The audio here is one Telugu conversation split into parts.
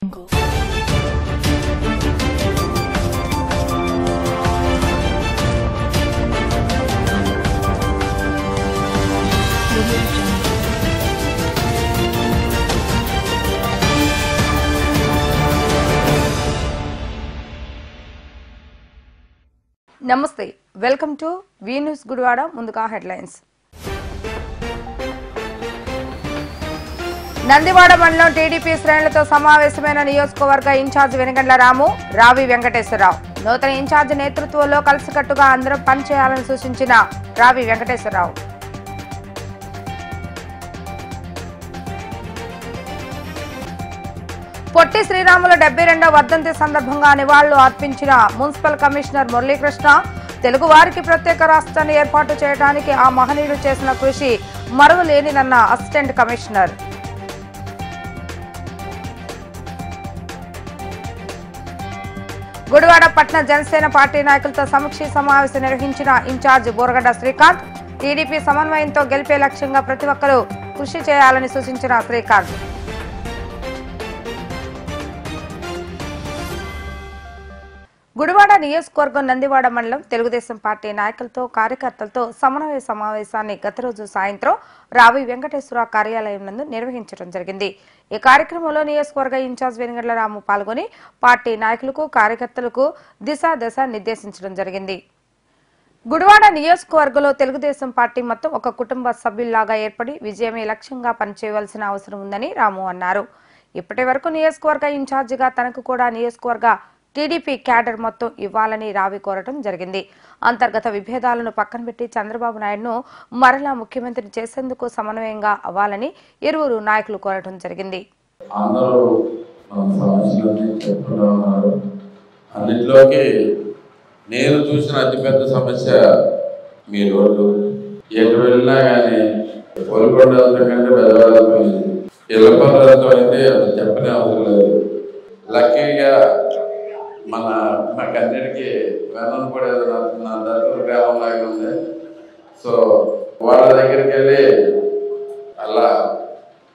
నమస్తే, welcome to V news Gudivada. ముందుగా హెడ్లైన్స్. నందివాడ మండలం టీడీపీ శ్రేణులతో సమావేశమైన నియోజకవర్గ ఇన్ఛార్జ్ వెనుగండ్ల రాము, రావి వెంకటేశ్వరరావు. నూతన ఇన్ఛార్జ్ నేతృత్వంలో కలిసికట్టుగా అందరం పనిచేయాలని సూచించిన రావి వెంకటేశ్వరరావు. పొట్టి శ్రీరాముల 72వ వర్ధంతి సందర్భంగా నివాళులు అర్పించిన మున్సిపల్ కమిషనర్ మురళీకృష్ణ, తెలుగు వారికి ప్రత్యేక రాష్ట్రాన్ని ఏర్పాటు చేయడానికి ఆ మహనీయుడు చేసిన కృషి మరువలేనిదన్న అసిస్టెంట్ కమిషనర్. గుడివాడ పట్న జనసేన పార్టీ నాయకులతో సమీక్ష సమావేశం నిర్వహించిన ఇన్ఛార్జ్ బోరగడ్డ శ్రీకాంత్, టీడీపీ సమన్వయంతో గెలిపే లక్ష్యంగా ప్రతి ఒక్కరూ కృషి చేయాలని సూచించిన శ్రీకాంత్. గుడివాడ నియోజకవర్గం నందివాడ మండలం తెలుగుదేశం పార్టీ నాయకులతో కార్యకర్తలతో సమన్వయ సమావేశాన్ని గత రోజు సాయంత్రం రావి వెంకటేశ్వరరావు కార్యాలయం నందు నిర్వహించడం జరిగింది. ఈ కార్యక్రమంలో నియోజకవర్గ ఇన్ఛార్జ్ వెనుగండ్ల రాము పాల్గొని పార్టీ నాయకులకు కార్యకర్తలకు దిశ నిర్దేశించడం జరిగింది. గుడివాడ నియోజకవర్గంలో తెలుగుదేశం పార్టీ మొత్తం ఒక కుటుంబ సభ్యుల్లాగా ఏర్పడి విజయమే లక్ష్యంగా పనిచేయవలసిన అవసరం ఉందని రాము అన్నారు. ఇప్పటి వరకు నియోజకవర్గ ఇన్ఛార్జిగా తనకు కూడా నియోజకవర్గ టీడీపీ క్యాడర్ మొత్తం ఇవ్వాలని రావి కోరటం జరిగింది. అంతర్గత విభేదాలను పక్కన పెట్టి చంద్రబాబు నాయుడును మరలా ముఖ్యమంత్రి చేసేందుకు సమన్వయంగా అవ్వాలని ఇరువురు నాయకులు కోరటం జరిగింది. అన్నింటిలోకి నేను చూసిన అతిపెద్ద సమస్య మీ రోడ్లు. ఎటు వెళ్ళినా కానీ పొలికొండలతో కంటే పెద్దవాళ్ళతో ఇళ్ళ పనులతో అయితే అది చెప్పనే అవసరం లేదు. లక్కీగా మాకన్నిటికీ వెన్నం కూడా నా దత్తూరు గ్రామం లాగా ఉంది. సో వాళ్ళ దగ్గరికి వెళ్ళి అలా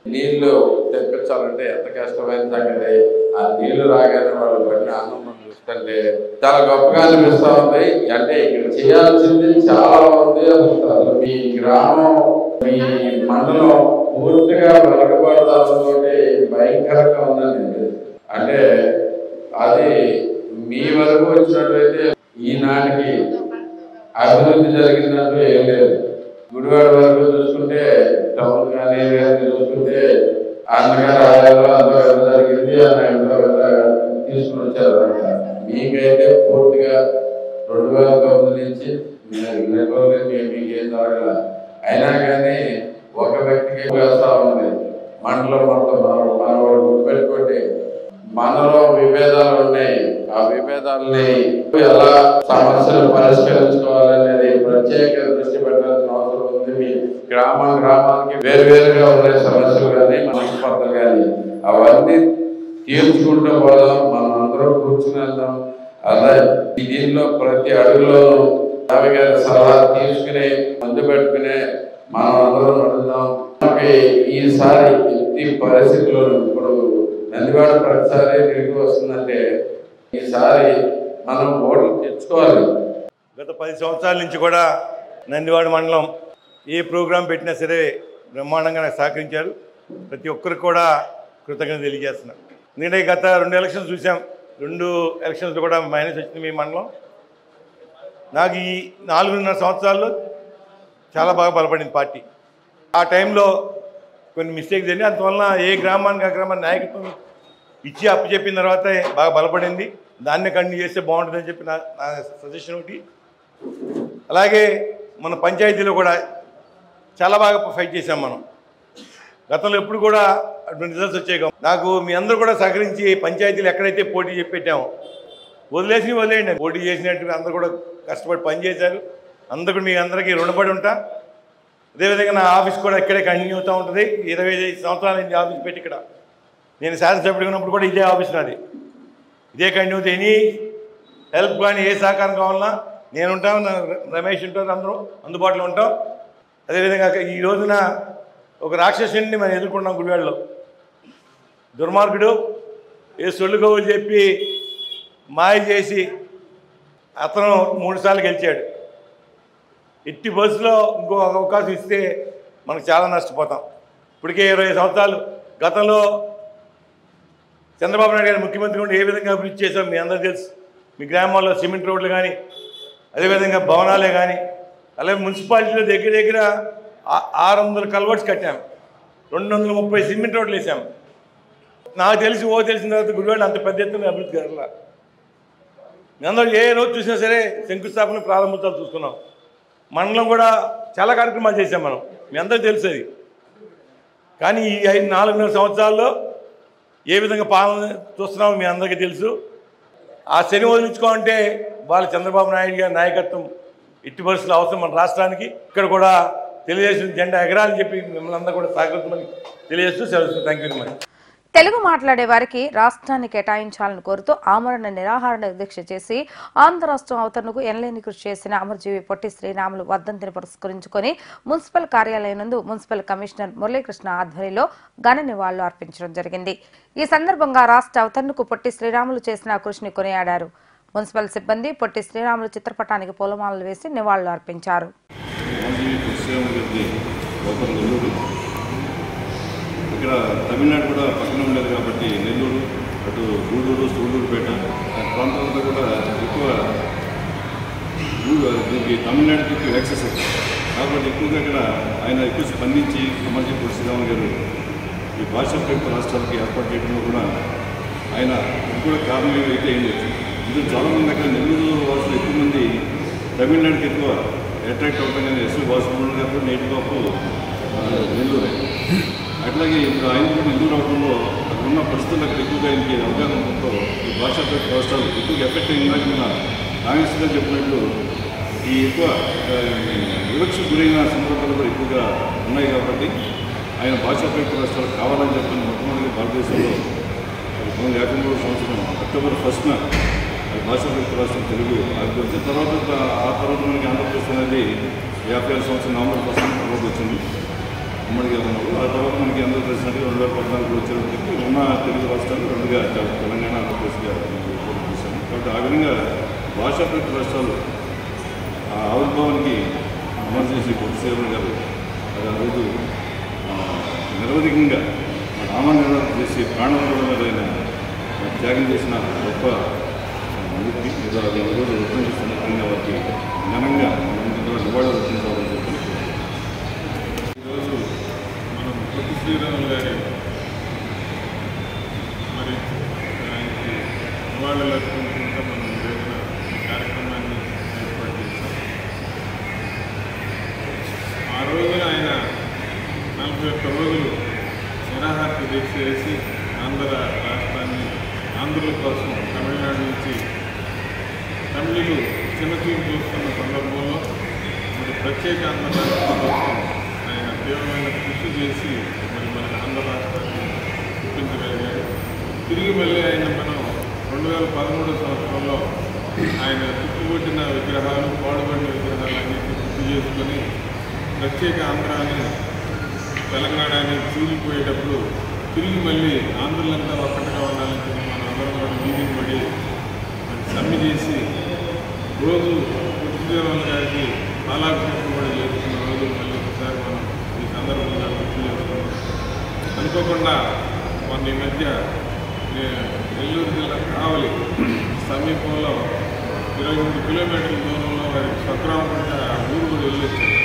నీళ్లు తెప్పించాలంటే ఎంత కష్టమైన సంగతి. ఆ నీళ్లు రాగానే వాళ్ళు పడిన ఆనందం చూస్తుంటే చాలా గొప్పగా అనిపిస్తూ ఉంది. అంటే ఇక్కడ చేయాల్సింది చాలా ఉంది. అసలు మీ గ్రామం, మీ మండలం పూర్తిగా వెనకబడతాలతో భయంకరంగా ఉందండి. అంటే అది మీ వరకు వచ్చినట్లయితే ఈనాటికి అభివృద్ధి జరిగినట్టు ఏం లేదు. గుడివాడ వరకు చూసుకుంటే టౌన్ కానీ చూసుకుంటే అన్నగారు ఆదాయంలో అంత జరిగింది. తీసుకుని వచ్చారు. మీకైతే పూర్తిగా 2009 నుంచి మీకేం జరగల. అయినా కానీ ఒక వ్యక్తికి వేస్తా ఉంది. మండలం మొత్తం మనవాడు గుర్తుపెట్టుకోండి. మనలో విభేదాలు ఉన్నాయి. ఆ విభేదాలని ఎలా సమస్యలు పరిష్కరించుకోవాలనేది ప్రత్యేక దృష్టి పెట్టాల్సిన అవసరం ఉంది. మీ గ్రామానికి వేరువేరుగా ఉండే సమస్యలు కానీ మనస్పర్ధలు కానీ అవన్నీ తీర్చుకుంటూ పోదాం. మనం అందరం కూర్చుని వెళ్దాం. అలా దీనిలో ప్రతి అడుగులో రావి గారి సలహా తీసుకుని ముందు పెట్టుకుని మనం అందరం నడుద్దాం. ఈసారి ఈ పరిస్థితుల్లో ఇప్పుడు నందివాడ ప్రతిసారి తిరిగి వస్తుందంటే ఈసారి మనం ఓట్లు తెచ్చుకోవాలి. గత 10 సంవత్సరాల నుంచి కూడా నందివాడ మండలం ఏ ప్రోగ్రాం పెట్టినా సరే బ్రహ్మాండంగా నాకు సహకరించారు. ప్రతి ఒక్కరికి కూడా కృతజ్ఞత తెలియజేస్తున్నాను. ఎందుకంటే గత 2 ఎలక్షన్స్ చూసాం. 2 ఎలక్షన్స్ కూడా మైనస్ వచ్చింది మీ మండలం. నాకు ఈ 4.5 సంవత్సరాల్లో చాలా బాగా బలపడింది పార్టీ. ఆ టైంలో కొన్ని మిస్టేక్స్ అండి. అందువలన ఏ గ్రామానికి ఆ గ్రామానికి నాయకత్వం ఇచ్చి అప్పు చెప్పిన తర్వాత బాగా బలపడింది. దాన్ని కంటిన్యూ చేస్తే బాగుంటుందని చెప్పి నా సజెషన్ ఒకటి. అలాగే మన పంచాయతీలో కూడా చాలా బాగా ఫైట్ చేసాం మనం. గతంలో ఎప్పుడు కూడా అటువంటి రిజల్ట్స్ వచ్చాయి. నాకు మీ అందరూ కూడా సహకరించి పంచాయతీలు ఎక్కడైతే పోటీ చెప్పి పెట్టామో వదిలేయండి. పోటీ చేసినట్టు అందరూ కూడా కష్టపడి పనిచేశారు. అందరూ మీ అందరికీ రుణపడి ఉంటా. అదేవిధంగా నా ఆఫీస్ కూడా ఇక్కడే కంటిన్యూ అవుతూ ఉంటుంది. 25 సంవత్సరాల నుంచి ఆఫీస్ పెట్టి ఇక్కడ నేను శాసనసభ్యుడిగా ఉన్నప్పుడు కూడా ఇదే ఆఫీస్ నాది. ఇదే కంటిన్యూ అవుతాయి. ఎనీ హెల్ప్ కానీ ఏ సహకారం కావాలన్నా నేను ఉంటాను, రమేష్ ఉంటారు, అందరూ అందుబాటులో ఉంటాం. అదేవిధంగా ఈ రోజున ఒక రాక్షసుని మనం ఎదుర్కొన్నాం గుడివాడలో. దుర్మార్గుడు ఏ సొల్లు కబుర్లు చెప్పి మాయ చేసి అతను 3 సార్లు గెలిచాడు. ఇట్టి బస్సులో ఇంకో అవకాశం ఇస్తే మనకు చాలా నష్టపోతాం. ఇప్పటికే 20 సంవత్సరాలు గతంలో చంద్రబాబు నాయుడు గారు ముఖ్యమంత్రి ఉండి ఏ విధంగా అభివృద్ధి చేశాం మీ అందరూ తెలుసు. మీ గ్రామాల్లో సిమెంట్ రోడ్లు కానీ, అదేవిధంగా భవనాలే కానీ, అలాగే మున్సిపాలిటీలో దగ్గర దగ్గర 600 కల్వర్ట్స్ కట్టాం, 230 సిమెంట్ రోడ్లు వేసాం. నాకు తెలిసిన తర్వాత గుడివాడ అంత పెద్ద ఎత్తున అభివృద్ధి జరగల. మీ అందరూ ఏ రోజు చూసినా సరే శంకుస్థాపన ప్రారంభోత్సవాలు చూసుకున్నాం. మండలం కూడా చాలా కార్యక్రమాలు చేసాం మనం, మీ అందరూ తెలుసు అది. కానీ ఈ 4.5 సంవత్సరాల్లో ఏ విధంగా పాలన చూస్తున్నామో మీ అందరికీ తెలుసు. ఆ శని వదిలించుకోవాలంటే వాళ్ళ చంద్రబాబు నాయుడు గారి నాయకత్వం ఇట్టి పరిస్థితులు అవసరం మన రాష్ట్రానికి. ఇక్కడ కూడా తెలుగుదేశం జెండా ఎగరాలని చెప్పి మిమ్మల్ని అందరూ కూడా సహకరించమని తెలియజేస్తూ సెలవు. Thank you very much. Telugu మాట్లాడే వారికి రాష్ట్రాన్ని కేటాయించాలని కోరుతూ ఆమరణ నిరాహార దీక్ష చేసి ఆంధ్ర రాష్ట్రం అవతరణకు ఎనలేని కృషి చేసిన అమరజీవి పొట్టి శ్రీరాములు వర్ధంతిని పురస్కరించుకొని మున్సిపల్ కార్యాలయం నందు మున్సిపల్ కమిషనర్ మురళీకృష్ణ ఆధ్వర్యంలో ఘన నివాళులు అర్పించడం జరిగింది. ఈ సందర్భంగా రాష్ట్ర అవతరణకు పొట్టి శ్రీరాములు చేసిన కృషిని కొనియాడారు. మున్సిపల్ సిబ్బంది పొట్టి శ్రీరాములు చిత్రపటానికి పూలమాలలు వేసి నివాళులు అర్పించారు. ఇక్కడ తమిళనాడు కూడా పక్కన ఉండేది కాబట్టి నెల్లూరు, అటు గూడూరు, సూళ్ళూరుపేట ప్రాంతాలంతా కూడా ఎక్కువ దీనికి తమిళనాడుకి ఎక్కువ యాక్సెస్ అవుతుంది. కాబట్టి ఎక్కువగా ఇక్కడ ఆయన ఎక్కువ స్పందించి అమర్జీ పొట్టి శ్రీరాములు గారు ఈ భాషా ప్రయుక్త రాష్ట్రాలకి ఏర్పాటు చేయడంలో కూడా ఆయన ఎక్కువ కారణం అయితే అయింది. ఇది చాలామంది అక్కడ నెల్లూరు వాసులు ఎక్కువ మంది తమిళనాడుకి ఎక్కువ అట్రాక్ట్ అవుతాం. కానీ ఎస్వి వాసులు గారు నేటి బాపు నెల్లూరే. అట్లాగే ఇప్పుడు ఆయన కూడా నెల్లూరు అవడంలో అక్కడ ఉన్న పరిస్థితులు అక్కడ ఎక్కువగా ఆయనకి అవగాహన ఉండడంతో ఈ భాషా ప్రయుక్త రాష్ట్రాలు ఎక్కువగా ఎఫెక్ట్ అయిందాక మన కాంగ్రెస్ గారు చెప్పినట్లు ఈ ఎక్కువ వివక్షకు గురైన సందర్భాలు కూడా ఎక్కువగా ఉన్నాయి. కాబట్టి ఆయన భాషా ప్రయుక్త రాష్ట్రాలు కావాలని చెప్పిన మొట్టమొదటి భారతదేశంలో 1953 సంవత్సరం అక్టోబర్ 1న భాషా ప్రయుక్త రాష్ట్రం తెలుగు వచ్చిన తర్వాత ఆ తర్వాత మనకి ఆంధ్రప్రదేశ్ అనేది 56 సంవత్సరం నవంబర్ 1న తర్వాత వచ్చింది ఉమ్మడిగా ఉన్నప్పుడు. ఆ తర్వాత మనకి ఆంధ్రప్రదేశ్ అంటే 2014 వచ్చేటప్పటికి ఉన్న తెలుగు రాష్ట్రాలు రెండుగా తెలంగాణ, ఆంధ్రప్రదేశ్గా పోటీ చేశాము. కాబట్టి ఆ విధంగా భాషా ప్రయుక్త రాష్ట్రాలు ఆ ఆవిర్భావానికి అమలు చేసి పొట్టి శ్రీరాములు గారు అది ఆ రోజు నిరవధికంగా నామనిర్వహణ చేసి ప్రాణం కూడా ఆయన త్యాగం చేసిన గొప్ప వ్యక్తి. ఈరోజు వృత్తి సందర్భంగా వారికి ఘనంగా నివాళులు అర్పించాలని చెప్పి ఈరోజు మనం పొట్టి శ్రీరాములు గారి మరి ఆయనకి నివాళులు అర్పించుకుంటూ మనం జరిగిన కార్యక్రమాన్ని ఏర్పాటు చేశాం. ఆ రోజున ఆయన 41 రోజులు నిరాహార దీక్ష చేసి ఆంధ్ర రాష్ట్రాన్ని ఆంధ్రుల కోసం తమిళనాడు నుంచి తమిళులు చిన్నచూపు చూస్తున్న సందర్భంలో మరి ప్రత్యేక ఆంధ్ర రాష్ట్రం కోసం ఆయన తీవ్రమైన కృషి చేసి మరి మన ఆంధ్ర రాష్ట్రాన్ని చూపించగలిగారు. తిరిగి మళ్ళీ ఆయన మనం 2013 సంవత్సరంలో ఆయన చుట్టుకొట్టిన విగ్రహాలు, పాడుబడిన విగ్రహాలన్నింటినీ గుర్తు చేసుకొని ప్రత్యేక ఆంధ్రాన్ని తెలంగాణని చీలిపోయేటప్పుడు తిరిగి మళ్ళీ ఆంధ్రులంతా ఒక్కటిగా ఉండాలని చెప్పి మన అందరం కూడా మీటింగ్ పడి సమ్మె చేసి రోజు పొట్టి శ్రీరాములు గారికి పాలాభిషేకం కూడా చేసుకున్న రోజు మళ్ళీ ఒకసారి మనం ఈ సందర్భంగా గుర్తు చేసుకున్నాం. అనుకోకుండా మొన్న ఈ మధ్య నెల్లూరు జిల్లా కావలి సమీపంలో 23 కిలోమీటర్ల దూరంలో వారి స్వగ్రామం ఉంటే ఆ ఊరు కూడా వెళ్ళొచ్చారు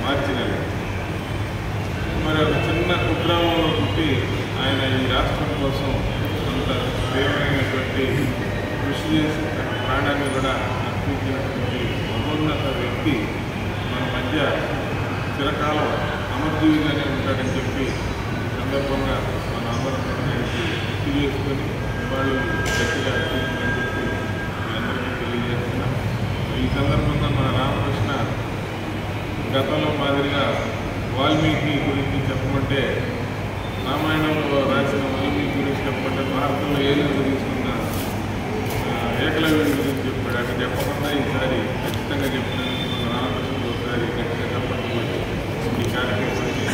మార్చి నెల. మరి ఒక చిన్న కుగ్రామంలో పుట్టి ఆయన ఈ రాష్ట్రం కోసం అంత తీవ్రమైనటువంటి కృషి చేసి తన ప్రాణాన్ని కూడా అర్పించినటువంటి మహోన్నత వ్యక్తి మన మధ్య చిరకాలం అమర్జీవిగానే ఉంటాడని చెప్పి ఈ సందర్భంగా మన అందరం గుర్తు చేసుకొని వాళ్ళు గట్టిగా అర్పించాలని చెప్పి మీ అందరికీ తెలియజేస్తున్నాం. ఈ సందర్భంగా మన రామకృష్ణ గతంలో మాదిరిగా వాల్మీకి గురించి చెప్పమంటే రామాయణంలో రాసిన వాల్మీకి గురించి చెప్పమంటే భారతంలో ఏలూరు తీసుకున్న ఏకలవ్యుడి గురించి చెప్పాడు. అక్కడ చెప్పకుండా ఈసారి ఖచ్చితంగా చెప్పినందుకు మన రామకృష్ణ ఒకసారి గట్టిగా చెప్పండి ఈ కార్యక్రమాన్ని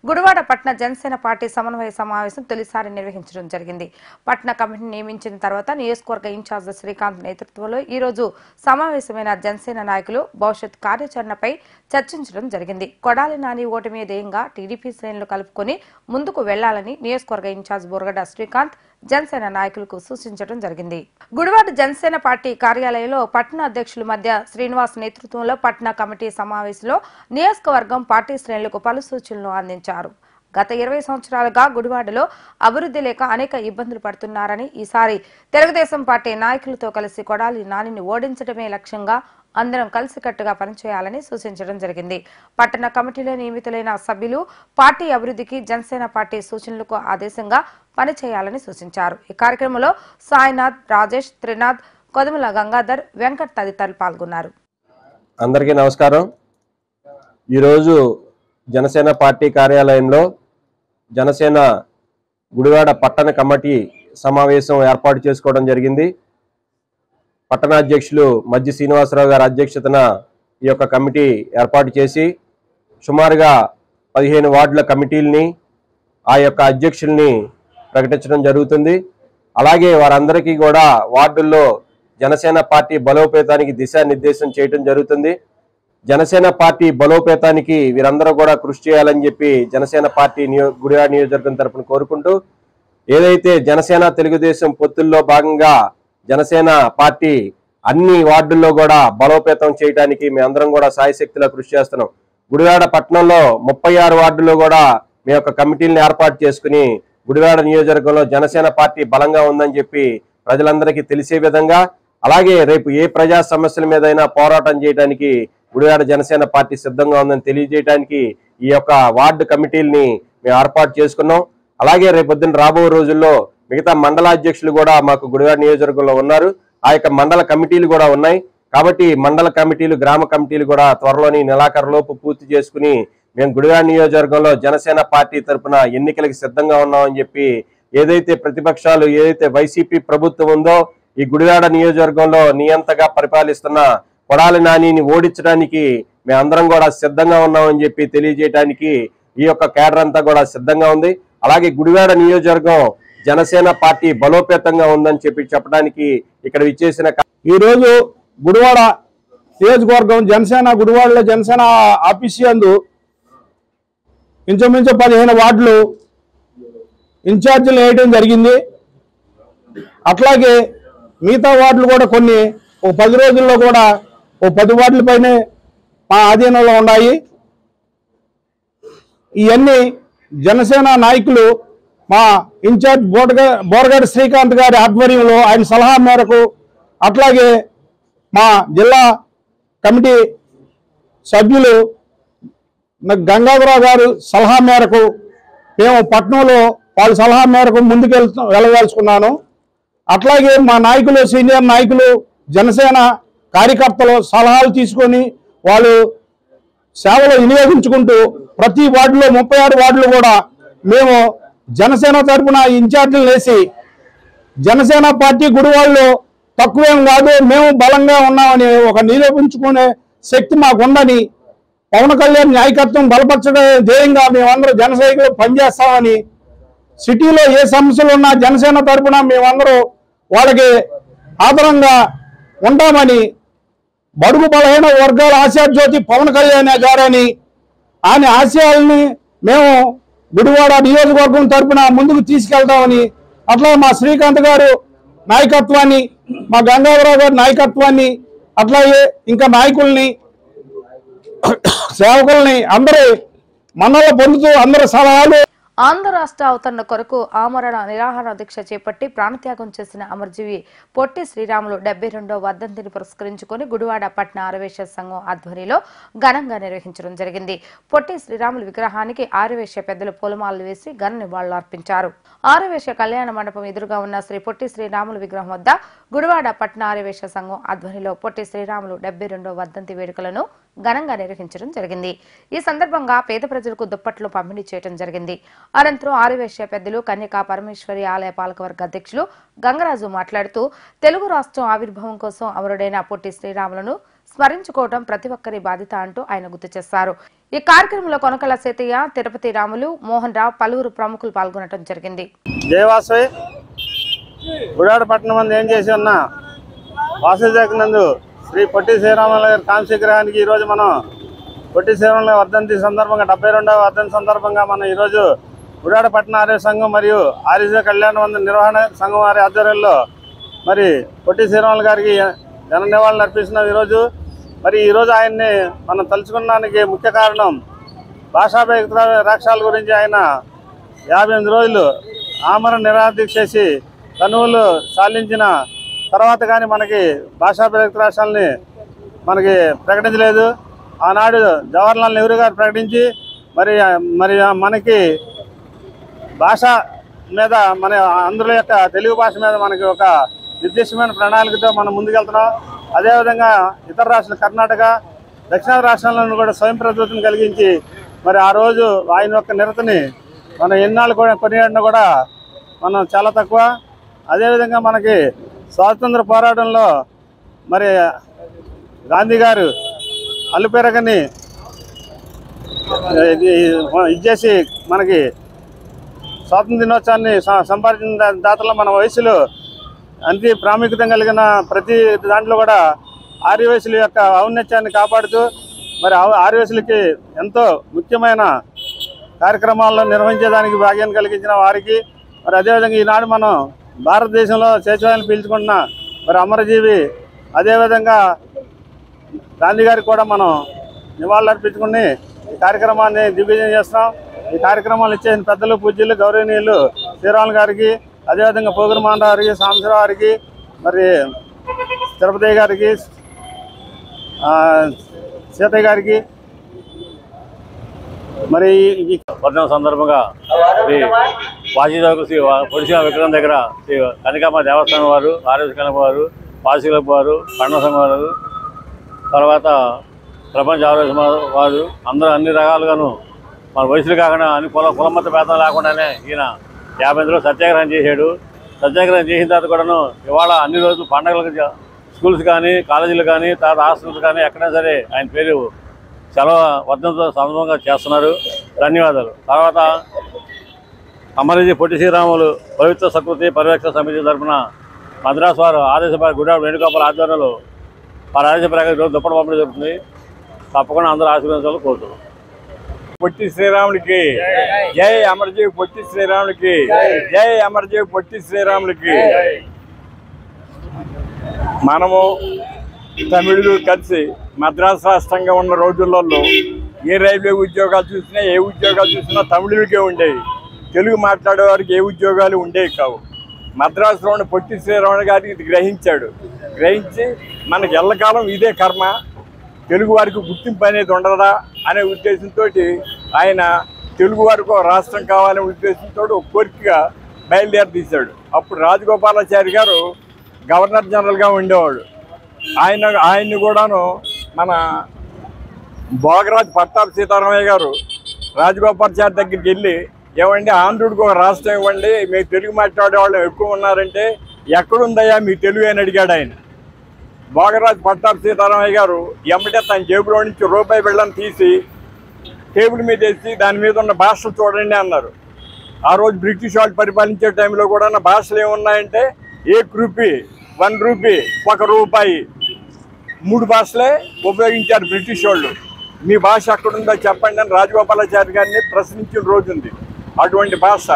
గుడివాడ పట్న జనసేన పార్టీ సమన్వయ సమావేశం తొలిసారి నిర్వహించడం జరిగింది. పట్న కమిటీని నియమించిన తర్వాత నియోజకవర్గ ఇన్ఛార్జ్ శ్రీకాంత్ నేతృత్వంలో ఈ రోజు సమావేశమైన జనసేన నాయకులు భవిష్యత్ కార్యాచరణపై చర్చించడం జరిగింది. కొడాలి నాని ఓటమి ధ్యేయంగా టీడీపీ శ్రేణులు కలుపుకొని ముందుకు వెళ్లాలని నియోజకవర్గ ఇన్ఛార్జ్ బోరగడ్డ శ్రీకాంత్ జనసేన నాయకులకు సూచించడం జరిగింది. గుడివాడ జనసేన పార్టీ కార్యాలయంలో పట్న అధ్యక్షుల మధ్య శ్రీనివాస్ నేతృత్వంలో పట్న కమిటీ సమావేశంలో నియోజకవర్గం పార్టీ శ్రేణులకు పలు సూచనలు అందించారు. గత 20 సంవత్సరాలుగా గుడివాడలో అభివృద్ధి లేక అనేక ఇబ్బందులు పడుతున్నారని, ఈసారి తెలుగుదేశం పార్టీ నాయకులతో కలిసి కొడాలి నానిని ఓడించడమే లక్ష్యంగా అందరం కలిసికట్టుగా పనిచేయాలని సూచించడం జరిగింది. పట్టణ కమిటీలో నియమితులైన సభ్యులు పార్టీ అభివృద్ధికి జనసేన పార్టీ సూచనలకు ఆదేశంగా పనిచేయాలని సూచించారు. ఈ కార్యక్రమంలో సాయినాథ్, రాజేష్, త్రినాథ్, కొదమల గంగాధర్, వెంకట్ తదితరులు పాల్గొన్నారు. అందరికీ నమస్కారం. ఈరోజు జనసేన పార్టీ కార్యాలయంలో జనసేన గుడివాడ పట్టణ కమిటీ సమావేశం ఏర్పాటు చేసుకోవడం జరిగింది. పట్టణ అధ్యక్షులు మజ్జి శ్రీనివాసరావు గారి అధ్యక్షతన ఈ యొక్క కమిటీ ఏర్పాటు చేసి సుమారుగా 15 వార్డుల కమిటీల్ని ఆ యొక్క అధ్యక్షుల్ని ప్రకటించడం జరుగుతుంది. అలాగే వారందరికీ కూడా వార్డుల్లో జనసేన పార్టీ బలోపేతానికి దిశానిర్దేశం చేయడం జరుగుతుంది. జనసేన పార్టీ బలోపేతానికి వీరందరూ కూడా కృషి చేయాలని చెప్పి జనసేన పార్టీ గుడివాడ నియోజకవర్గం తరఫున కోరుకుంటూ, ఏదైతే జనసేన తెలుగుదేశం పొత్తుల్లో భాగంగా జనసేన పార్టీ అన్ని వార్డుల్లో కూడా బలోపేతం చేయడానికి మేమందరం కూడా సాయశక్తిలో కృషి చేస్తున్నాం. గుడివాడ పట్టణంలో 36 వార్డుల్లో కూడా మీ యొక్క కమిటీలను ఏర్పాటు చేసుకుని గుడివాడ నియోజకవర్గంలో జనసేన పార్టీ బలంగా ఉందని చెప్పి ప్రజలందరికీ తెలిసే విధంగా, అలాగే రేపు ఏ ప్రజా సమస్యల మీదైనా పోరాటం చేయడానికి గుడివాడ జనసేన పార్టీ సిద్ధంగా ఉందని తెలియజేయడానికి ఈ యొక్క వార్డు కమిటీలని మేము ఏర్పాటు చేసుకున్నాం. అలాగే రేపొద్దున రాబో రోజుల్లో మిగతా మండలాధ్యక్షులు కూడా మాకు గుడివాడ నియోజకవర్గంలో ఉన్నారు. ఆ యొక్క మండల కమిటీలు కూడా ఉన్నాయి. కాబట్టి మండల కమిటీలు, గ్రామ కమిటీలు కూడా త్వరలోని నెలాఖరులోపు పూర్తి చేసుకుని మేము గుడివాడ నియోజకవర్గంలో జనసేన పార్టీ తరఫున ఎన్నికలకు సిద్ధంగా ఉన్నామని చెప్పి, ఏదైతే ప్రతిపక్షాలు, ఏదైతే వైసీపీ ప్రభుత్వం ఉందో ఈ గుడివాడ నియోజకవర్గంలో నియంతగా పరిపాలిస్తున్న కొడాలి నానిని ఓడించడానికి మేమందరం కూడా సిద్ధంగా ఉన్నామని చెప్పి తెలియజేయడానికి ఈ యొక్క కేడర్ అంతా కూడా సిద్ధంగా ఉంది. అలాగే గుడివాడ నియోజకవర్గం జనసేన పార్టీ బలోపేతంగా ఉందని చెప్పి చెప్పడానికి ఇక్కడ విచ్చేసిన ఈరోజు గుడివాడ నియోజకవర్గం గుడివాడలో జనసేన ఆఫీస్ యందు ఇంచుమించు 15 వార్డులు ఇన్ఛార్జీలు వేయడం జరిగింది. అట్లాగే మిగతా వార్డులు కూడా కొన్ని 10 రోజుల్లో కూడా 10 వార్డుల పైనే మా ఆధీనంలో ఉన్నాయి. ఇవన్నీ జనసేన నాయకులు మా ఇన్ఛార్జ్ బోరగడ్డ శ్రీకాంత్ గారి ఆధ్వర్యంలో ఆయన సలహా మేరకు, అట్లాగే మా జిల్లా కమిటీ సభ్యులు గంగాధరరావు గారు సలహా మేరకు మేము పట్నంలో వాళ్ళ సలహా మేరకు ముందుకు వెళ్ళదలుచుకున్నాను. అట్లాగే మా నాయకులు, సీనియర్ నాయకులు, జనసేన కార్యకర్తలు సలహాలు తీసుకొని వాళ్ళు సేవలు వినియోగించుకుంటూ ప్రతి వార్డులో 36 వార్డులు కూడా మేము జనసేన తరఫున ఇన్ఛార్జీలు వేసి జనసేన పార్టీ గుడివాడలో తక్కువేం కాదు, మేము బలంగా ఉన్నామని ఒక నిరూపించుకునే శక్తి మాకుందని, పవన్ కళ్యాణ్ నాయకత్వం బలపరచడం ధ్యేయంగా మేమందరూ జనసైనికులు పనిచేస్తామని, సిటీలో ఏ సమస్యలు ఉన్నా జనసేన తరఫున మేమందరూ వాళ్ళకి ఆదరంగా ఉంటామని, బడుగు బలహీన వర్గాల ఆశాజ్యోతి పవన్ కళ్యాణ్ గారని, ఆయన ఆశయాలని మేము గుడివాడ నియోజకవర్గం తరఫున ముందుకు తీసుకెళ్తామని, అట్లా మా శ్రీకాంత్ గారు నాయకత్వాన్ని, మా గంగాధరరావు గారి నాయకత్వాన్ని, అట్లాగే ఇంకా నాయకుల్ని, సేవకుల్ని అందరూ మన్నలు పొందుతూ అందరూ సలహాలు. ఆంధ్ర రాష్ట్ర అవతరణ కొరకు ఆమరణ నిరాహార దీక్ష చేపట్టి ప్రాణత్యాగం చేసిన అమరజీవి పొట్టి శ్రీరాములు 72వ వర్ధంతిని పురస్కరించుకుని గుడివాడ పట్న ఆర్యవైశ్య సంఘం ఆధ్వర్యంలో ఘనంగా నిర్వహించడం జరిగింది. పొట్టి శ్రీరాములు విగ్రహానికి ఆర్యవైశ్య పెద్దలు పూలమాలలు వేసి ఘన నివాళులు అర్పించారు. ఆర్యవైశ్య కళ్యాణ మండపం ఎదురుగా ఉన్న శ్రీ పొట్టి శ్రీరాములు విగ్రహం వద్ద గుడివాడ పట్న ఆర్యవైశ్య సంఘం ఆధ్వర్యంలో పొట్టి శ్రీరాములు 72వ వర్ధంతి వేడుకలను ఘనంగా నిర్వహించడం జరిగింది. ఈ సందర్భంగా పేద ప్రజలకు దుప్పట్లు పంపిణీ చేయడం జరిగింది. అనంతరం ఆర్యవైశ్య పెద్దలు కన్యకా పరమేశ్వరి ఆలయ పాలకవర్గ అధ్యక్షులు గంగరాజు మాట్లాడుతూ తెలుగు రాష్ట్రం ఆవిర్భావం కోసం అమరుడైన పొట్టి శ్రీరాములను స్మరించుకోవడం ప్రతి ఒక్కరి బాధ్యత అంటూ ఆయన గుర్తు చేశారు. ఈ కార్యక్రమంలో కొనకల సీతయ్య, తిరుపతి రాములు, మోహన్ రావు, పలువురు ప్రముఖులు పాల్గొనడం జరిగింది. జయవాసవి గుడివాడ పట్టణం మంది ఏం చేసి ఉన్నా వాసవి నందు శ్రీ పొట్టి శ్రీరాములు గారి కాంస్య విగ్రహానికి ఈరోజు మనం పొట్టి శ్రీరాములు వర్ధంతి సందర్భంగా 72వ వర్ధంతి సందర్భంగా మనం ఈరోజు గుడివాడ పట్టణ ఆర్య సంఘం మరియు ఆర్య కళ్యాణ మందిర నిర్వహణ సంఘం వారి ఆధ్వర్యంలో మరి పొట్టి శ్రీరాములు గారికి జన నివాళులు అర్పిస్తున్నాం. మరి ఈరోజు ఆయన్ని మనం తలుచుకోవడానికి ముఖ్య కారణం భాషాపై రాక్షాల గురించి ఆయన 58 రోజులు ఆమరణ నిరాదీక్ష చేసి తనువులు సాధించిన తర్వాత కానీ మనకి భాషాపై రాష్ట్రాలని మనకి ప్రకటించలేదు. ఆనాడు జవహర్లాల్ నెహ్రూ గారు ప్రకటించి మరి మనకి భాష మీద మన ఆంధ్రుల యొక్క తెలుగు భాష మీద మనకి ఒక నిర్దిష్టమైన ప్రణాళికతో మనం ముందుకెళ్తున్నాం. అదేవిధంగా ఇతర రాష్ట్రాలు కర్ణాటక, దక్షిణాది రాష్ట్రాలను కూడా స్వయం ప్రతిపత్తిని కలిగించి మరి ఆ రోజు ఆయన యొక్క నిరతని మనం ఎన్నాళ్ళు కూడా కొనియాడినా కూడా మనం చాలా తక్కువ. అదేవిధంగా మనకి స్వాతంత్ర పోరాటంలో మరి గాంధీ గారు అల్లుపెరగని ఇచ్చేసి మనకి స్వాతంత్ర దినోత్సవాన్ని సంపాదించిన దాతలో మన వయసులో అంతే ప్రాముఖ్యత కలిగిన ప్రతి దాంట్లో కూడా ఆర్యవయసుల యొక్క ఔన్నత్యాన్ని కాపాడుతూ మరి ఆర్యవయసులకి ఎంతో ముఖ్యమైన కార్యక్రమాలను నిర్వహించేదానికి భాగ్యాన్ని కలిగించిన వారికి మరి అదేవిధంగా ఈనాడు మనం భారతదేశంలో స్వేచ్ఛాన్ని పీల్చుకుంటున్న మరి అమరజీవి అదేవిధంగా గాంధీ గారికి కూడా మనం నివాళులు అర్పించుకుని ఈ కార్యక్రమాన్ని దిగ్విజయం చేస్తున్నాం. ఈ కార్యక్రమాలు ఇచ్చేసిన పెద్దలు, పూజ్యులు, గౌరవనీయులు శ్రీరాములు గారికి, అదేవిధంగా పోగురుమాన్ గారికి, సాంబశివరావు గారికి, మరి తిరుపతి గారికి, సీతయ్య గారికి మరి ఈ వర్ధన సందర్భంగా శ్రీ వాజీదాకు శ్రీ పొడిసిన విగ్రహం దగ్గర శ్రీ కనకాంబ దేవస్థానం వారు, ఆర్ఎస్ కనక వారు, పాలసీలపు వారు, కన్న సంఘం వారు, తర్వాత ప్రపంచ ఆరోగ్య వారు అందరూ అన్ని రకాలుగాను మన వయసులు కాకుండా అన్ని కులమత భేదం లేకుండానే ఈయన 50 రోజులు సత్యాగ్రహం చేశాడు. సత్యాగ్రహం చేసిన తర్వాత కూడాను ఇవాళ అన్ని రోజులు పండగలకు స్కూల్స్ కానీ, కాలేజీలు కానీ, తర్వాత హాస్టల్స్ కానీ ఎక్కడైనా సరే ఆయన పేరు సెలవు వర్ధంతో సందర్భంగా చేస్తున్నారు. ధన్యవాదాలు. తర్వాత అమరజీ పొట్టి శ్రీరాములు పవిత్ర సంస్కృతి పరిరక్షణ సమితి తరఫున మద్రాసు వారు ఆదేశపడి గుడివాడ వేణుగోపాల ఆధ్వర్యంలో వారి ఆదేశ ప్రకారం ఈరోజు దుప్పటి పంపిణీ జరుగుతుంది. తప్పకుండా అందరూ ఆశీర్వదించాలని కోరుతున్నాం. పొట్టి శ్రీరాములకి జై, అమరజీవి పొట్టి శ్రీరాములకి జై, అమరజీవి పొట్టి శ్రీరాములకి. మనము తమిళులు కలిసి మద్రాసు రాష్ట్రంగా ఉన్న రోజులలో ఏ రైల్వే ఉద్యోగాలు చూసినా, ఏ ఉద్యోగాలు చూసినా తమిళులకే ఉండేవి. తెలుగు మాట్లాడే వారికి ఏ ఉద్యోగాలు ఉండేవి కావు. మద్రాసులో ఉన్న పొట్టి శ్రీరాములు గారికి ఇది గ్రహించి మనకి ఎల్లకాలం ఇదే కర్మ, తెలుగు వారికి గుర్తింపు అనేది ఉండదా అనే ఉద్దేశంతో ఆయన తెలుగు వారికి రాష్ట్రం కావాలనే ఉద్దేశంతో ఒక కోరికగా బయలుదేరి అప్పుడు రాజగోపాలాచారి గారు గవర్నర్ జనరల్గా ఉండేవాడు. ఆయన్ని కూడాను మన భోగరాజు పట్టాభి సీతారామయ్య గారు రాజగోపాలాచారి దగ్గరికి వెళ్ళి, ఏమండి ఆంధ్రుడికి ఒక రాష్ట్రం ఇవ్వండి, మీరు తెలుగు మాట్లాడే వాళ్ళు ఎక్కువ ఉన్నారంటే ఎక్కడుందయ్యా మీ తెలుగు అని అడిగాడు ఆయన. భోగరాజు పట్టాభి సీతారామయ్య గారు ఎమ్మటే తన జేబులో నుంచి రూపాయి బిళ్ళను తీసి టేబుల్ మీద వేసి దాని మీద ఉన్న భాషలు చూడండి అన్నారు. ఆ రోజు బ్రిటిష్ వాళ్ళు పరిపాలించే టైంలో కూడా భాషలు ఏమున్నాయంటే 1 రూపీ, 1 రూపీ, 1 రూపాయి, 3 భాషలే ఉపయోగించారు బ్రిటిష్ వాళ్ళు. మీ భాష ఎక్కడుందో చెప్పండి అని రాజగోపాలాచారి గారిని ప్రశ్నించిన రోజు ఉంది. అటువంటి భాష,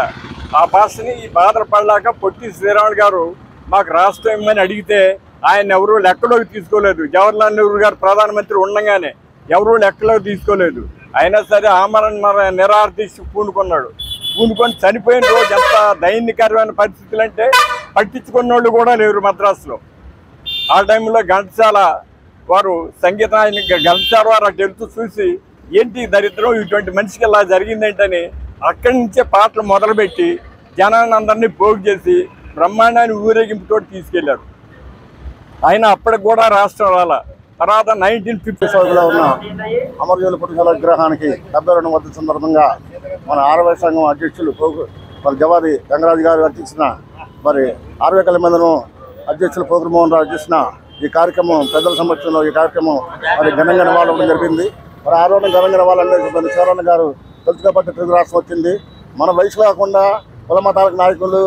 ఆ భాషని ఈ బాధపడలేక పొట్టి శ్రీరాములు గారు మాకు రాష్ట్రం ఇమ్మని అడిగితే ఆయన ఎవరూ లెక్కలోకి తీసుకోలేదు. జవహర్లాల్ నెహ్రూ గారు ప్రధానమంత్రి ఉండగానే ఎవరూ లెక్కలోకి తీసుకోలేదు. అయినా సరే ఆమరణ నిరాదీక్ష పూనుకొని చనిపోయిన రోజు ఎంత దైన్యకరమైన పరిస్థితులు అంటే పట్టించుకున్న వాళ్ళు కూడా లేరు మద్రాసులో. ఆ టైంలో ఘంటసాల వారు సంగీతాన్ని ఘంటసాల వారు అటు వెళ్తూ చూసి ఏంటి దరిద్రం, ఇటువంటి మనిషికి ఇలా జరిగిందేంటని అక్కడి నుంచే పాటలు మొదలుపెట్టి జనాన్ని అందరినీ పోగు చేసి బ్రహ్మాండాన్ని ఊరేగింపుతో తీసుకెళ్లారు. ఆయన అప్పటికి కూడా రాష్ట్రం రాలా. తర్వాత 1950లో ఉన్న అమరజీవుల పొట్టి విగ్రహానికి 72వ వర్ధంతి సందర్భంగా మన ఆర్వై సంఘం అధ్యక్షులు మరి జవాది గంగరాజు గారు అధ్యక్షన, మరి ఆర్వై కళ్యాణ మందిరం అధ్యక్షులు పోగురుమోహన్ రావు అధ్యక్షన ఈ కార్యక్రమం పెద్దల సమక్షంలో ఈ కార్యక్రమం మరి ఘనంగా నివాళులు జరిగింది. మరి ఆ రోజున ఘనంగా నివాళులు మరి శివరామ గారు తెలుసుకోబట్టి తెలుగు రాష్ట్రం వచ్చింది. మన వయసు కాకుండా కుల మతాలకు నాయకులు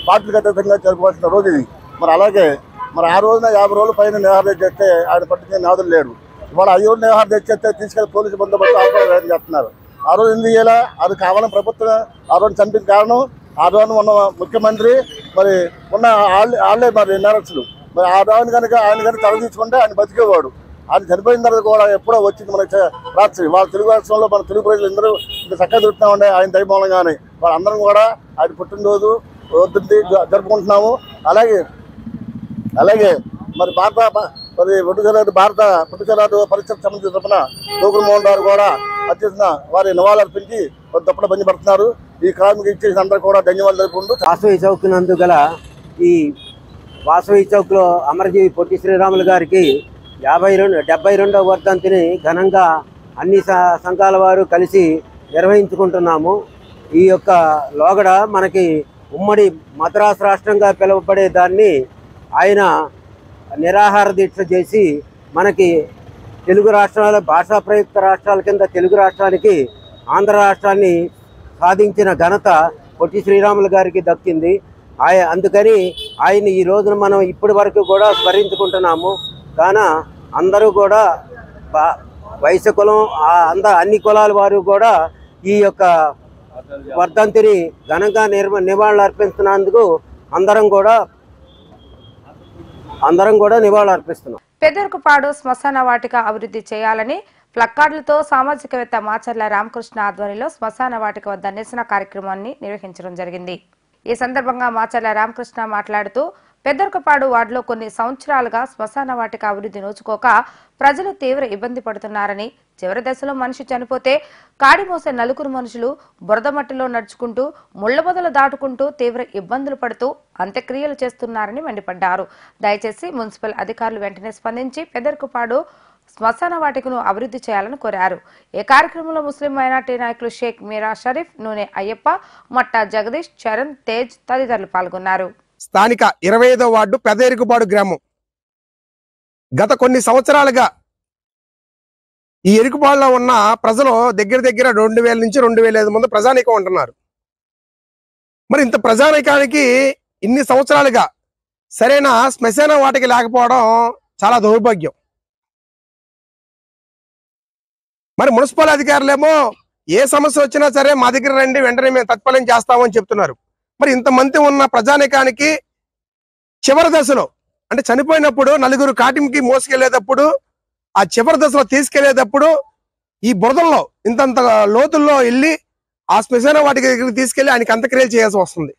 పార్టీలకు అతీతంగా జరుపుకోవాల్సిన రోజు ఇది. మరి అలాగే మరి ఆ రోజున 50 రోజుల పైన నిరాహారం చేస్తే ఆయన పట్టుకునే నాదులు లేడు. ఇవాళ 5 రోజులు నిరాహారం చేస్తే తీసుకెళ్లి పోలీసు బందోబస్తు ఆపరేషన్ చేస్తున్నారు. ఆ రోజు ఎందుకు చేయాలా? అది కావాలని ప్రభుత్వం ఆ రోజు చంపిన కారణం ఆ రోజున ఉన్న ముఖ్యమంత్రి మరి ఉన్న వాళ్ళే మరి నేరస్తులు. మరి ఆ రోజున కనుక ఆయన కనుక తల తీసుకుంటే ఆయన బతికేవాడు. ఆయన చనిపోయిన తర్వాత కూడా ఎప్పుడో వచ్చింది మన రాత్రి వాళ్ళ తెలుగు రాష్ట్రంలో మన తెలుగు ప్రజలు అందరూ ఇంత చక్కగా తిరుగుతున్నామండి ఆయన దయ మూలంగానే. వాళ్ళందరం కూడా ఆయన పుట్టినరోజు జరుపుకుంటున్నాము. అలాగే మరి భారత పుట్టుకరాదు పరిషత్ సమితి తరఫున గోకుల్ మోహన్ గారు కూడా అత్యంత వారి నివాళులు అర్పించి తప్పుడు పనిపడుతున్నారు. ఈ కార్మికులు ఇచ్చేసిన అందరూ కూడా ధన్యవాదాలు తెలుపుకుంటూ వాసవి చౌక్ నందు గల ఈ వాసవి చౌక్లో అమరజీవి పొట్టి శ్రీరాములు గారికి 72వ వర్ధంతిని ఘనంగా అన్ని సంఘాల వారు కలిసి నిర్వహించుకుంటున్నాము. ఈ యొక్క లోగడ మనకి ఉమ్మడి మద్రాసు రాష్ట్రంగా పిలువబడే దాన్ని ఆయన నిరాహార దీక్ష చేసి మనకి తెలుగు రాష్ట్రాల భాషా ప్రయుక్త రాష్ట్రాల కింద తెలుగు రాష్ట్రానికి ఆంధ్ర రాష్ట్రాన్ని సాధించిన ఘనత పొట్టి శ్రీరాములు గారికి దక్కింది. అందుకని ఆయన ఈ రోజున మనం ఇప్పటి వరకు కూడా స్మరించుకుంటున్నాము. కాన అందరూ కూడా వైశ్య కులం అన్ని కులాల వారు కూడా ఈ యొక్క వర్ధంతిని ఘనంగా నివాళులు అర్పిస్తున్నందుకు అందరం కూడా నివాళులు అర్పిస్తున్నాం. పెద్దర్కుపాడు శ్మశాన వాటిక అభివృద్ధి చేయాలని ప్లక్కార్డులతో సామాజికవేత్త మాచర్ల రామకృష్ణ ఆధ్వర్యంలో శ్మశాన వాటిక వద్ద నిరసన కార్యక్రమాన్ని నిర్వహించడం జరిగింది. ఈ సందర్భంగా మాచర్ల రామకృష్ణ మాట్లాడుతూ పెద్దర్కుపాడు వార్డులో కొన్ని సంవత్సరాలుగా శ్మశాన వాటిక అభివృద్ధి నోచుకోక ప్రజలు తీవ్ర ఇబ్బంది పడుతున్నారని, చివరి దశలో మనిషి చనిపోతే కాడి మోసే నలుగురు మనుషులు బురద మట్టిలో నడుచుకుంటూ ముళ్ల మొదలు దాటుకుంటూ తీవ్ర ఇబ్బందులు పడుతూ అంత్యక్రియలు చేస్తున్నారని మండిపడ్డారు. దయచేసి మున్సిపల్ అధికారులు వెంటనే స్పందించి పెద్దర్కుపాడు శ్మశాన వాటికను అభివృద్ధి చేయాలని కోరారు. ఈ కార్యక్రమంలో ముస్లిం మైనార్టీ నాయకులు షేక్ మీరా షరీఫ్, నూనె అయ్యప్ప, మట్టా జగదీష్, చరణ్, తేజ్ తదితరులు పాల్గొన్నారు. స్థానిక 25వ వార్డు పెద్దర్కుపాడు గ్రామం గత కొన్ని సంవత్సరాలుగా ఈ ఎరుకుపాడులో ఉన్న ప్రజలు దగ్గర 2000 నుంచి 2005 మంది ప్రజానీకం ఉంటున్నారు. మరి ఇంత ప్రజానీకానికి ఇన్ని సంవత్సరాలుగా సరైన శ్మశాన వాటిక లేకపోవడం చాలా దౌర్భాగ్యం. మరి మున్సిపల్ అధికారులేమో ఏ సమస్య వచ్చినా సరే మా దగ్గర రండి, వెంటనే మేము తత్పరం చేస్తామని చెప్తున్నారు. మరి ఇంతమంది ఉన్న ప్రజానీకానికి చివరి దశలో అంటే చనిపోయినప్పుడు నలుగురు కాటింకి మోసుకెళ్లేటప్పుడు ఆ చివరి దశలో తీసుకెళ్లేటప్పుడు ఈ బురదల్లో ఇంతంత లోతుల్లో వెళ్ళి ఆ శ్మశాన వాటిక దగ్గరికి తీసుకెళ్లి ఆయనకి అంత్యక్రియలు చేయాల్సి వస్తుంది.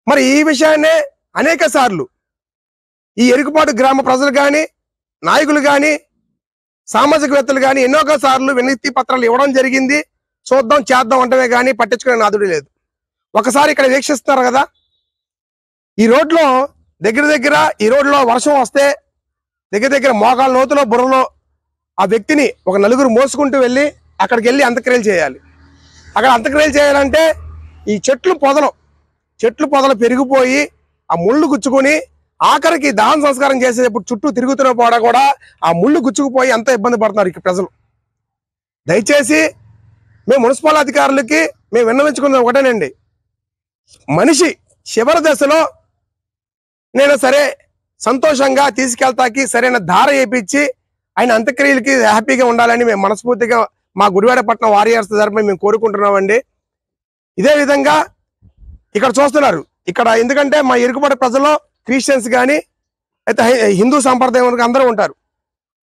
మరి ఈ విషయాన్నే అనేక సార్లు ఈ ఎరుకుపాటు గ్రామ ప్రజలు కానీ, నాయకులు కానీ, సామాజికవేత్తలు కానీ ఎన్నో సార్లు వినతి పత్రాలు ఇవ్వడం జరిగింది. చూద్దాం చేద్దాం అంటమే కానీ పట్టించుకునే నాదుడు లేదు. ఒకసారి ఇక్కడ వీక్షిస్తున్నారు కదా, ఈ రోడ్లో ఈ రోడ్లో వర్షం వస్తే దగ్గర మోకాళ్ళ లోతులో బుర్రలో ఆ వ్యక్తిని ఒక నలుగురు మోసుకుంటూ వెళ్ళి అక్కడికి వెళ్ళి అంత్యక్రియలు చేయాలి. అక్కడ అంత్యక్రియలు చేయాలంటే ఈ చెట్లు పొదలు పెరిగిపోయి ఆ ముళ్ళు గుచ్చుకొని ఆఖరికి దహన సంస్కారం చేసేటప్పుడు చుట్టూ తిరుగుతున్న కూడా ఆ ముళ్ళు గుచ్చుకుపోయి ఎంత ఇబ్బంది పడుతున్నారు ఇక్కడ ప్రజలు. దయచేసి మేము మున్సిపల్ అధికారులకి మేము విన్నవించుకున్నది ఒకటేనండి, మనిషి చివరి దశలో నేను సరే సంతోషంగా తీసుకెళ్తాకి సరైన ధార వేయించి ఆయన అంత్యక్రియలకి హ్యాపీగా ఉండాలని మేము మనస్ఫూర్తిగా మా గుడివాడపట్నం వారియర్స్ తరపున మేము కోరుకుంటున్నామండి. ఇదే విధంగా ఇక్కడ చూస్తున్నారు, ఇక్కడ ఎందుకంటే మా ఎరుకుపాడు ప్రజల్లో క్రిస్టియన్స్ కానీ అయితే హిందూ సాంప్రదాయం అందరూ ఉంటారు.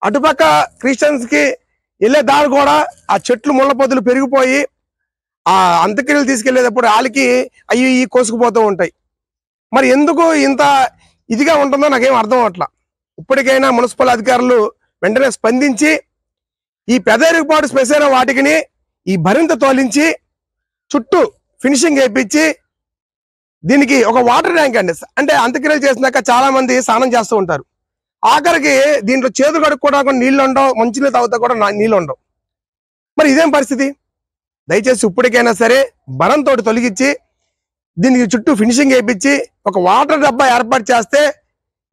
అటుపక్క క్రిస్టియన్స్కి వెళ్ళే దారి కూడా ఆ చెట్లు ముళ్ళ పొద్దులు పెరిగిపోయి ఆ అంత్యక్రియలు తీసుకెళ్లేటప్పుడు వాళ్ళకి అవి కోసుకుపోతూ ఉంటాయి. మరి ఎందుకు ఇంత ఇదిగా ఉంటుందో నాకేం అర్థం అవట్లా. ఇప్పటికైనా మున్సిపల్ అధికారులు వెంటనే స్పందించి ఈ పెద్దెరుకుపాడు శ్మశాన వాటికని ఈ భరింత తోలించి చుట్టూ ఫినిషింగ్ వేయించి దీనికి ఒక వాటర్ ట్యాంక్ అండి, అంటే అంత్యక్రియలు చేసినాక చాలా మంది స్నానం చేస్తూ ఉంటారు. ఆఖరికి దీంట్లో చేతులు కడుక్కోవడానికి నీళ్ళు ఉండవు, మంచినీళ్ళు తాగుతా కూడా నీళ్ళు ఉండవు. మరి ఇదేం పరిస్థితి? దయచేసి ఇప్పటికైనా సరే బలంతో తొలగించి దీనికి చుట్టూ ఫినిషింగ్ వేయించి ఒక వాటర్ డబ్బా ఏర్పాటు చేస్తే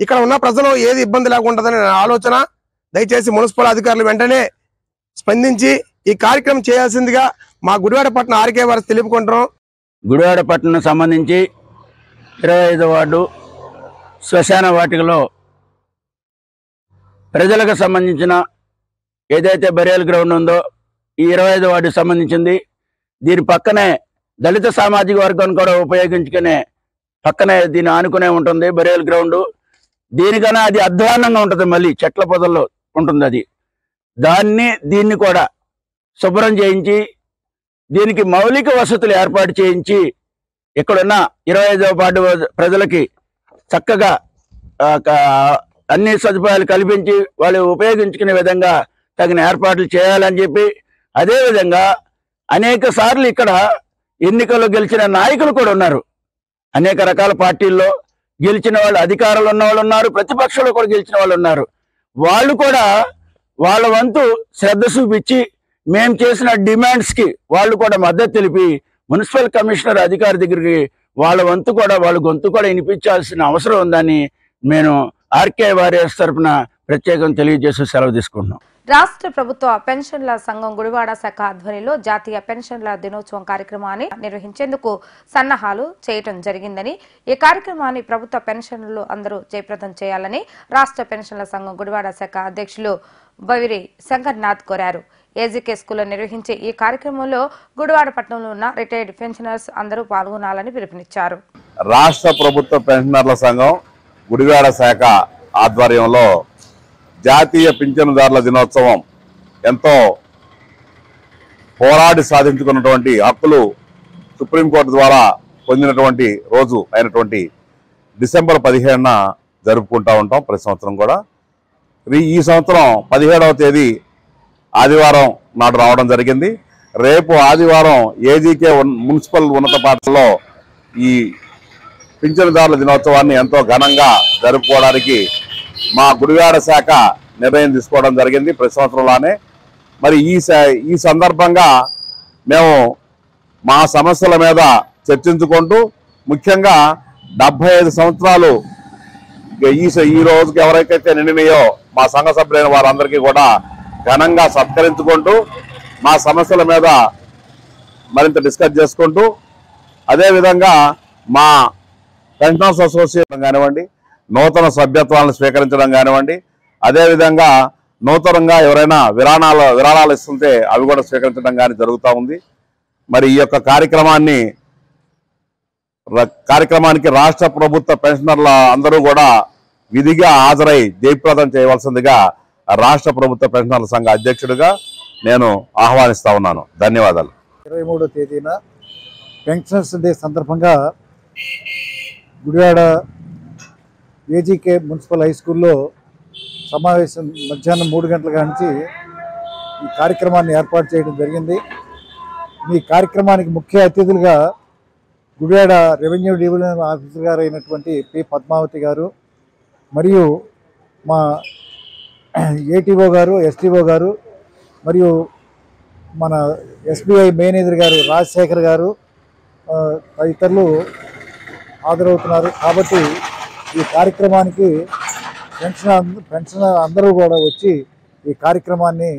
ఇక్కడ ఉన్న ప్రజలు ఏది ఇబ్బంది లేకుంటుందనే ఆలోచన. దయచేసి మున్సిపల్ అధికారులు వెంటనే స్పందించి ఈ కార్యక్రమం చేయాల్సిందిగా మా గుడివాడ పట్టణ ఆర్కే వారు తెలుపుకుంటున్నాం. గుడివాడ పట్టణం సంబంధించి 25వ వార్డు శ్మశాన వాటికలో ప్రజలకు సంబంధించిన ఏదైతే బరియల్ గ్రౌండ్ ఉందో ఈ 25వ వార్డుకి సంబంధించింది. దీని పక్కనే దళిత సామాజిక వర్గాన్ని కూడా ఉపయోగించుకునే పక్కనే దీన్ని ఆనుకునే ఉంటుంది బరియల్ గ్రౌండ్. దీనికన్నా అది అధ్వాన్నంగా ఉంటుంది, మళ్ళీ చెట్ల పొదల్లో ఉంటుంది అది. దీన్ని కూడా శుభ్రం చేయించి దీనికి మౌలిక వసతులు ఏర్పాటు చేయించి ఇక్కడున్న 25వ వార్డు ప్రజలకి చక్కగా అన్ని సదుపాయాలు కల్పించి వాళ్ళు ఉపయోగించుకునే విధంగా తగిన ఏర్పాట్లు చేయాలని చెప్పి, అదేవిధంగా అనేక సార్లు ఇక్కడ ఎన్నికల్లో గెలిచిన నాయకులు కూడా ఉన్నారు. అనేక రకాల పార్టీల్లో గెలిచిన వాళ్ళు, అధికారులు ఉన్న వాళ్ళు ఉన్నారు, ప్రతిపక్షంలో కూడా గెలిచిన వాళ్ళు ఉన్నారు. వాళ్ళు కూడా వాళ్ళ వంతు శ్రద్ధ చూపించి మేము చేసిన డిమాండ్స్కి వాళ్ళు కూడా మద్దతు తెలిపి మున్సిపల్ కమిషనర్ అధికారి దగ్గరికి వాళ్ళ వంతు కూడా వాళ్ళ గొంతు కూడా వినిపించాల్సిన అవసరం ఉందని నేను ఆర్కే వారియర్స్ తరఫున ప్రత్యేకంగా తెలియజేసి సెలవు తీసుకుంటున్నాం. రాష్ట్ర ప్రభుత్వ పెన్షన్ల సంఘం గుడివాడ శాఖ ఆధ్వర్యంలో జాతీయ పెన్షన్ల దినోత్సవం కార్యక్రమాన్ని నిర్వహించేందుకు సన్నాహాలు చేయటం జరిగిందని, ఈ కార్యక్రమాన్ని ప్రభుత్వ పెన్షన్లు అందరూ జయప్రదం చేయాలని రాష్ట్ర పెన్షన్ల సంఘం గుడివాడ శాఖ అధ్యక్షులు బవిరి శంకర్నాథ్ కోరారు. ఏజీకే స్కూల్లో నిర్వహించే ఈ కార్యక్రమంలో గుడివాడ పట్టణంలో ఉన్న రిటైర్డ్ పెన్షనర్స్ అందరూ పాల్గొనాలని పిలుపునిచ్చారు. రాష్ట్ర ప్రభుత్వ పెన్షనర్ల సంఘం గుడివాడ శాఖ ఆధ్వర్యంలో జాతీయ పింఛనుదారుల దినోత్సవం ఎంతో పోరాడి సాధించుకున్నటువంటి హక్కులు సుప్రీంకోర్టు ద్వారా పొందినటువంటి రోజు అయినటువంటి డిసెంబర్ 15న జరుపుకుంటూ ఉంటాం ప్రతి సంవత్సరం కూడా. ఈ సంవత్సరం 17వ తేదీ ఆదివారం నాడు రావడం జరిగింది. రేపు ఆదివారం ఏజీకే మున్సిపల్ ఉన్నత పాఠశాలలో ఈ పింఛనుదారుల దినోత్సవాన్ని ఎంతో ఘనంగా జరుపుకోవడానికి మా గుడివాడ శాఖ నిర్ణయం తీసుకోవడం జరిగింది ప్రతి సంవత్సరంలానే. మరి ఈ సందర్భంగా మేము మా సమస్యల మీద చర్చించుకుంటూ ముఖ్యంగా 75 సంవత్సరాలు ఈ రోజుకి ఎవరైతే నిండినాయో మా సంఘ సభ్యులైన వారందరికీ కూడా ఘనంగా సత్కరించుకుంటూ మా సమస్యల మీద మరింత డిస్కస్ చేసుకుంటూ, అదేవిధంగా మా పెన్షనర్స్ అసోసియేషన్ కానివ్వండి, నూతన సభ్యత్వాలను స్వీకరించడం కానివ్వండి, అదేవిధంగా నూతనంగా ఎవరైనా విరాళాలు ఇస్తుంటే అవి కూడా స్వీకరించడం కానీ జరుగుతూ ఉంది. మరి ఈ యొక్క కార్యక్రమానికి రాష్ట్ర ప్రభుత్వ పెన్షనర్ల అందరూ కూడా విధిగా హాజరై జయప్రదం చేయవలసిందిగా రాష్ట్ర ప్రభుత్వ పెన్షనర్ల సంఘ అధ్యక్షుడిగా నేను ఆహ్వానిస్తా ఉన్నాను. ధన్యవాదాలు. 23వ తేదీన పెన్షనర్స్ డే సందర్భంగా గుడివాడ ఏజీకే మున్సిపల్ హై స్కూల్లో సమావేశం మధ్యాహ్నం 3 గంటల నుంచి ఈ కార్యక్రమాన్ని ఏర్పాటు చేయడం జరిగింది. ఈ కార్యక్రమానికి ముఖ్య అతిథులుగా గుడివాడ రెవెన్యూ డివిజనల్ ఆఫీసర్ గారు అయినటువంటి పి పద్మావతి గారు, మరియు మా ఏటీఓ గారు, ఎస్టీఓ గారు, మరియు మన ఎస్బీఐ మేనేజర్ గారు రాజశేఖర్ గారు తదితరులు హాజరవుతున్నారు. కాబట్టి ఈ కార్యక్రమానికి పెన్షనర్ అందరూ కూడా వచ్చి ఈ కార్యక్రమాన్ని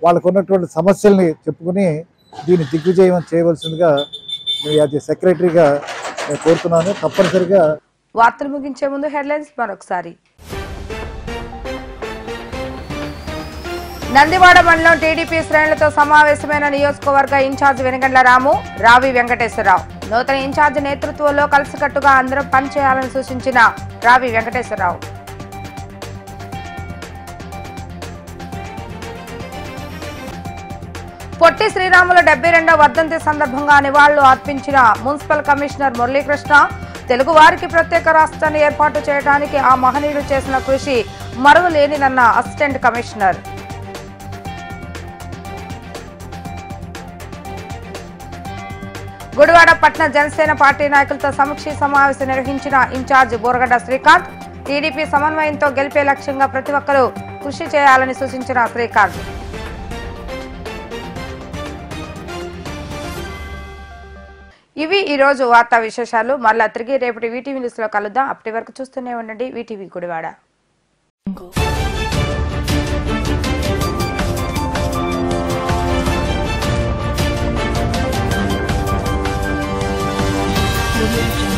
వాళ్ళకు ఉన్నటువంటి సమస్యల్ని చెప్పుకుని దీన్ని దిగ్విజయం చేయవలసిందిగా మీ అది సెక్రటరీగా నేను కోరుతున్నాను. తప్పనిసరిగా వార్తలు ముగించే ముందు హెడ్లైన్స్ మరొకసారి. నందివాడ మండలం టీడీపీ శ్రేణులతో సమావేశమైన నియోజకవర్గ ఇన్ఛార్జ్ వెనుగండ్ల రాము, రావి వెంకటేశ్వరరావు. నూతన ఇన్ఛార్జ్ నేతృత్వంలో కలిసికట్టుగా అందరం పనిచేయాలని సూచించిన రావి వెంకటేశ్వరరావు. పొట్టి శ్రీరాముల 72వ వర్ధంతి సందర్భంగా నివాళులు అర్పించిన మున్సిపల్ కమిషనర్ మురళీకృష్ణ. తెలుగు వారికి ప్రత్యేక రాష్ట్రాన్ని ఏర్పాటు చేయడానికి ఆ మహనీయుడు చేసిన కృషి మరువలేనిదన్న అసిస్టెంట్ కమిషనర్. గుడివాడ పట్న జనసేన పార్టీ నాయకులతో సమీక్ష సమావేశం నిర్వహించిన ఇన్ఛార్జ్ బోరగడ్డ శ్రీకాంత్. టీడీపీ సమన్వయంతో గెలిపే లక్ష్యంగా ప్రతి ఒక్కరూ కృషి చేయాలని సూచించిన శ్రీకాంత్. ఇవి ఈ రోజు వార్తా విశేషాలు. మళ్ళా తిరిగి రేపటి వీటీవీ న్యూస్ లో కలుద్దాం. అప్పటి వరకు చూస్తూనే ఉండండి వీటీవీ గుడివాడ. Thank you.